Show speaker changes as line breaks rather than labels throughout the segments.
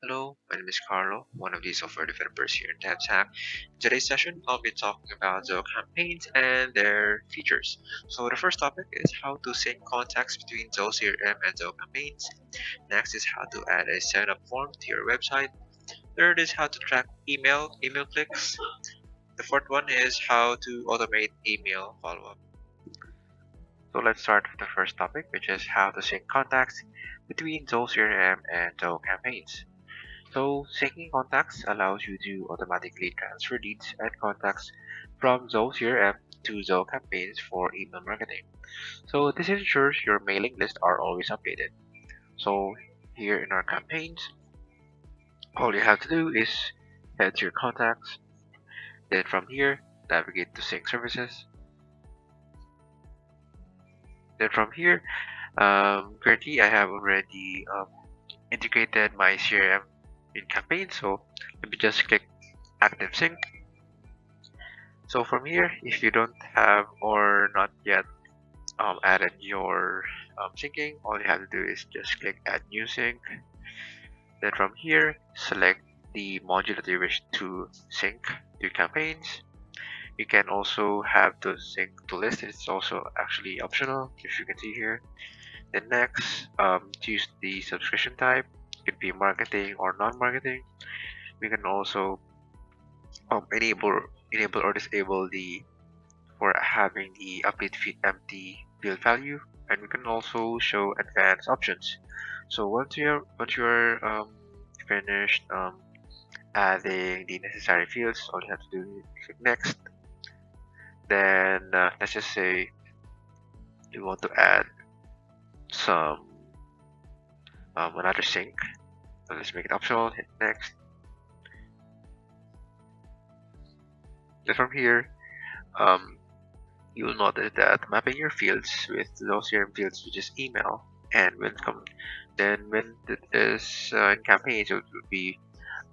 Hello, my name is Carlo, one of the software developers here in TabSac. In today's session, I'll be talking about Zoho Campaigns and their features. So the first topic is how to sync contacts between Zoho CRM and Zoho Campaigns. Next is how to add a sign-up form to your website. Third is how to track email clicks. The fourth one is how to automate email follow-up. So let's start with the first topic, which is how to sync contacts between Zoho CRM and Zoho Campaigns. So, syncing contacts allows you to automatically transfer leads and contacts from Zoho CRM to Zoho Campaigns for email marketing. So, this ensures your mailing lists are always updated. So, here in our campaigns, all you have to do is head to your contacts, then from here, navigate to sync services. Then from here, currently I have already integrated my CRM in campaign, so let me just click active sync. So from here, if you don't have or not yet added your syncing, all you have to do is just click add new sync. Then from here, select the module that you wish to sync to campaigns. You can also have the sync to list. It's also actually optional, if you can see here. Then next, choose the subscription type. It could be marketing or non-marketing. We can also enable or disable the for having the update feed empty field value, and we can also show advanced options. So once you're finished adding the necessary fields, all you have to do is click next. Then let's just say you want to add some another sync. So let's make it optional. Hit next. Then from here, you'll notice that mapping your fields with those CRM fields, which is email, and when it is in campaigns, it will be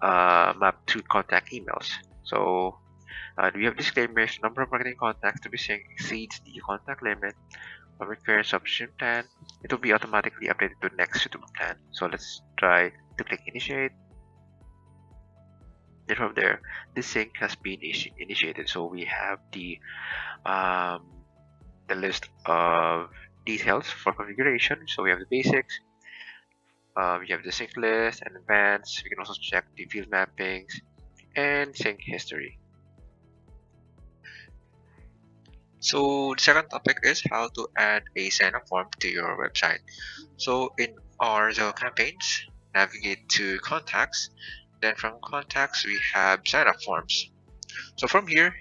mapped to contact emails. So we have disclaimers. Number of marketing contacts to be synced exceeds the contact limit of your current subscription plan. It will be automatically updated to next suitable plan. So let's try to click initiate. Then from there, the sync has been initiated. So we have um, the list of details for configuration. So we have the basics, we have the sync list and advanced. We can also check the field mappings and sync history. So the second topic is how to add a sign-up form to your website. So in our Zoho Campaigns, navigate to Contacts. Then from Contacts, we have sign-up forms. So from here,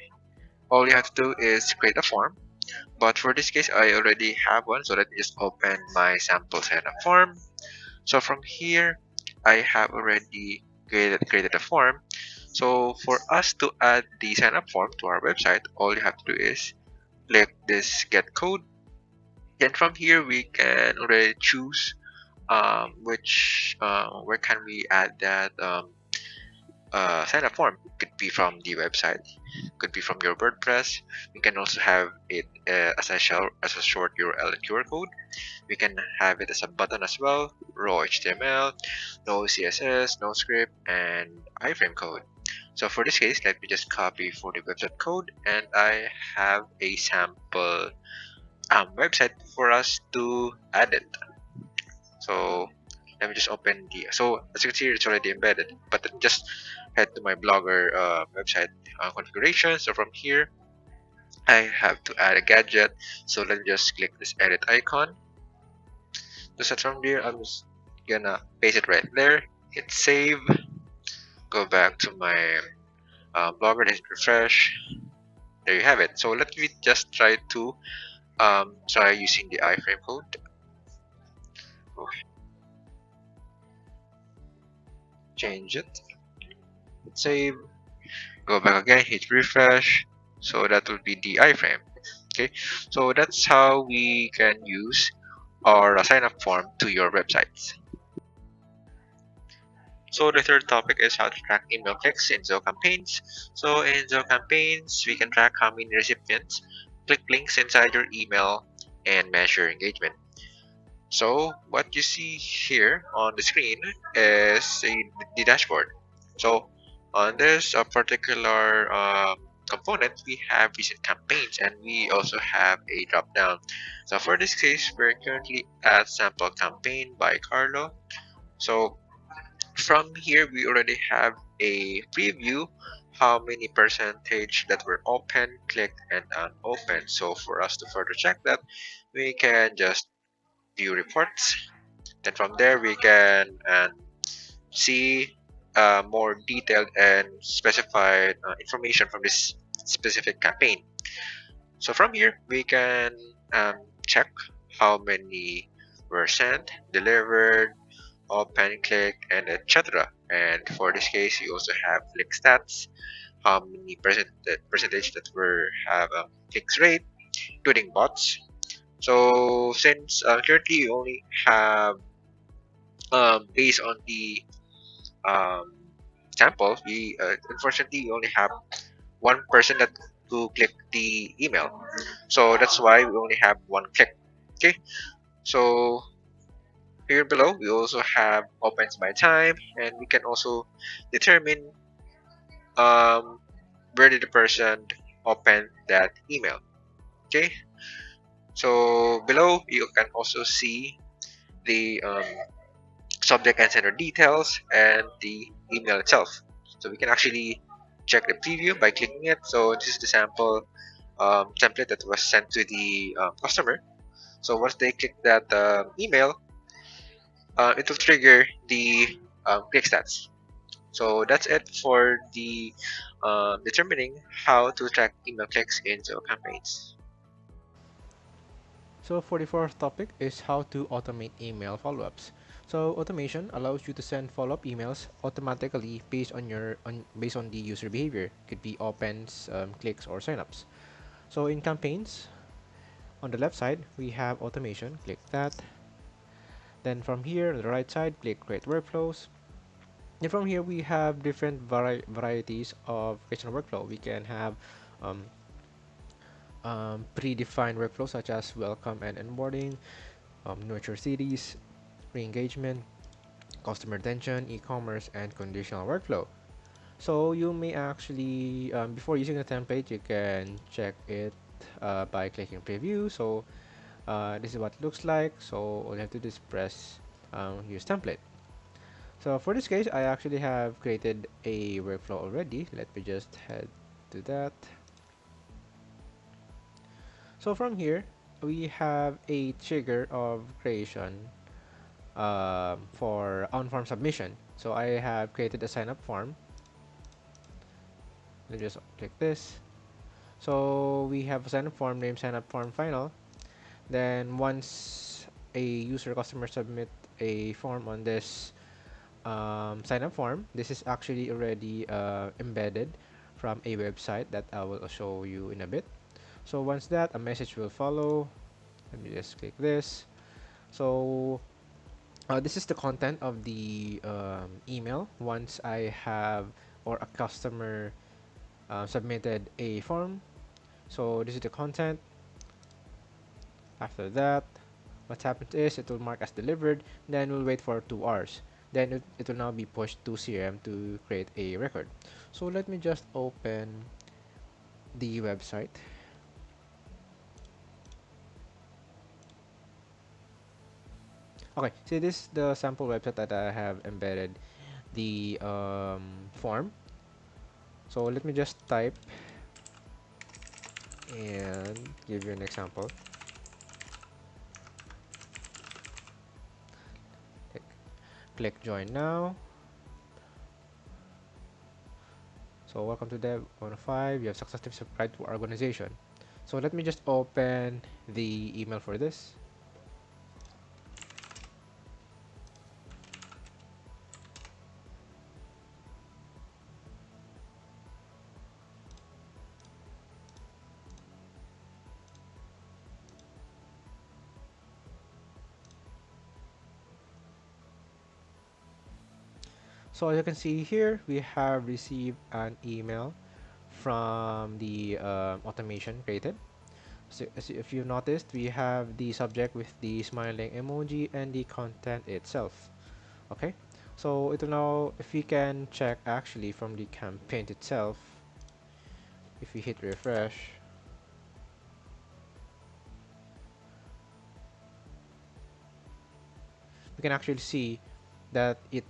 all you have to do is create a form. But for this case, I already have one, so let me just open my sample sign-up form. So from here, I have already created a form. So for us to add the sign-up form to our website, all you have to do is click this get code. Then from here, we can already choose where can we add that sign up form. It could be from the website, could be from your WordPress. We can also have it as a short URL and QR code. We can have it as a button as well, raw HTML, no CSS, no script, and iframe code. So for this case, let me just copy for the website code, and I have a sample website for us to add it. So let me just open so as you can see, it's already embedded, but then just head to my Blogger website configuration. So from here, I have to add a gadget. So let me just click this edit icon. So set from there, I'm just gonna paste it right there, hit save, go back to my Blogger, hit refresh. There you have it. So let me just try to try using the iframe code. Change it, hit save, go back again, hit refresh. So that will be the iframe. Okay, so that's how we can use our sign up form to your websites. So the third topic is how to track email clicks in Zoho Campaigns. So in Zoho Campaigns, we can track how many recipients click links inside your email and measure engagement. So what you see here on the screen is the dashboard. So on this particular component, we have recent campaigns and we also have a drop down. So for this case, we're currently at sample campaign by Carlo. So from here, we already have a preview how many percentage that were open, clicked, and unopened. So for us to further check that, we can just view reports. Then from there, we can see more detailed and specified information from this specific campaign. So from here, we can check how many were sent, delivered, open, click, and etc. And for this case, you also have click stats, how many percentage that were have clicks rate, including bots. So since currently you only have based on the um, sample, we unfortunately we only have one person that who click the email. So that's why we only have one click. Okay. So here below we also have opens by time, and we can also determine um, where did the person open that email. Okay. So below you can also see the subject and sender details and the email itself. So we can actually check the preview by clicking it. So this is the sample template that was sent to the customer. So once they click that email, it will trigger the click stats. So that's it for the determining how to track email clicks in Zoho Campaigns.
So for the fourth topic is how to automate email follow-ups. So automation allows you to send follow-up emails automatically based on the user behavior. Could be opens, clicks, or signups. So in campaigns, on the left side we have automation. Click that. Then from here on the right side, click create workflows. And from here we have different varieties of creation workflow. We can have um, predefined workflows such as welcome and onboarding, nurture cities, re-engagement, customer retention, e-commerce, and conditional workflow. So you may actually, before using the template, you can check it by clicking preview. So this is what it looks like. So all you have to do is press use template. So for this case, I actually have created a workflow already. Let me just head to that. So from here, we have a trigger of creation for on-form submission. So I have created a sign-up form. Let me just click this. So we have a sign-up form name, sign-up form final. Then once a user customer submit a form on this sign-up form, this is actually already embedded from a website that I will show you in a bit. So once that, a message will follow. Let me just click this. So this is the content of the email once I have or a customer submitted a form. So this is the content. After that, what happens is it will mark as delivered, then we'll wait for 2 hours. Then it will now be pushed to CRM to create a record. So let me just open the website. Okay, see this is the sample website that I have embedded the form. So let me just type and give you an example. Click, click join now. So welcome to Dev 105. You have successfully subscribed to our organization. So let me just open the email for this. So as you can see here, we have received an email from the automation created. So if you noticed, we have the subject with the smiling emoji and the content itself. Okay, so ito now, if we can check actually from the campaign itself, if we hit refresh, we can actually see that it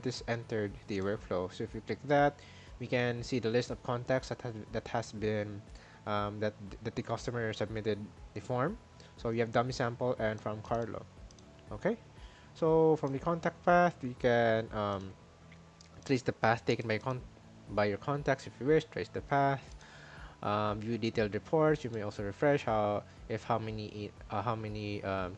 is entered the workflow. So if you click that, we can see the list of contacts that has been that the customer submitted the form. So we have dummy sample and from Carlo. Okay, so from the contact path, we can trace the path taken by your contacts if you wish. Trace the path. View detailed reports. You may also refresh how many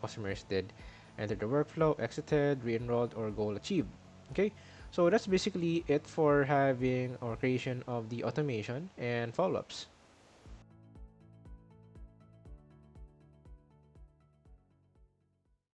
customers did enter the workflow, exited, re-enrolled, or goal achieved. Okay, so that's basically it for having or creation of the automation and follow-ups.